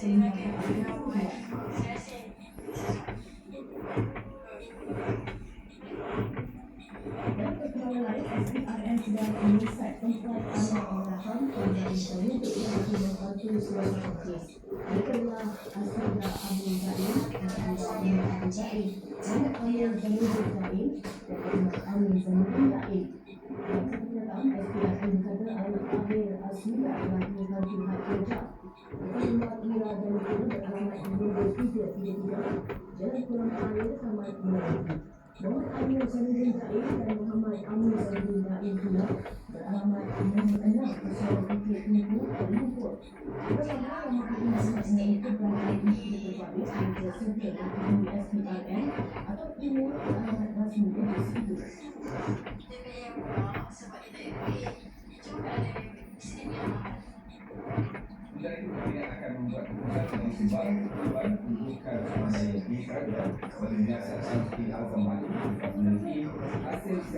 Dan ketua lain SPRN sedang menyiasat tempat anak pengarahan pemerintah untuk bagi membantu suara kes. Mereka adalah Asada Abu Zain dan Amin Abu Zain, Anak Amin Zainul Zain dan Anak Amin Zainul Zain. Dalam satu pernyataan, SPRN berkata anak Amin Asmila telah membantu hak kerja. Rumah Ira dan Ira beralamat nombor 333 Jalan Kurang Air, Taman Melati. Muhammad Amir Zainul Zain dan Muhammad Amir Zainul Zain pula beralamat nombor 6 Pesawat Bukit Tinggi dan Lumpur. Bersama yang mengakibatkan dengan keberadaan isteri terbaik serta serta berhubungi SPRN atau email alamat rasmi individu. Dan itu dia akan membuat keputusan yang sebab bukan semasa yang bisa dan berbiasa seperti alternatif memiliki hasil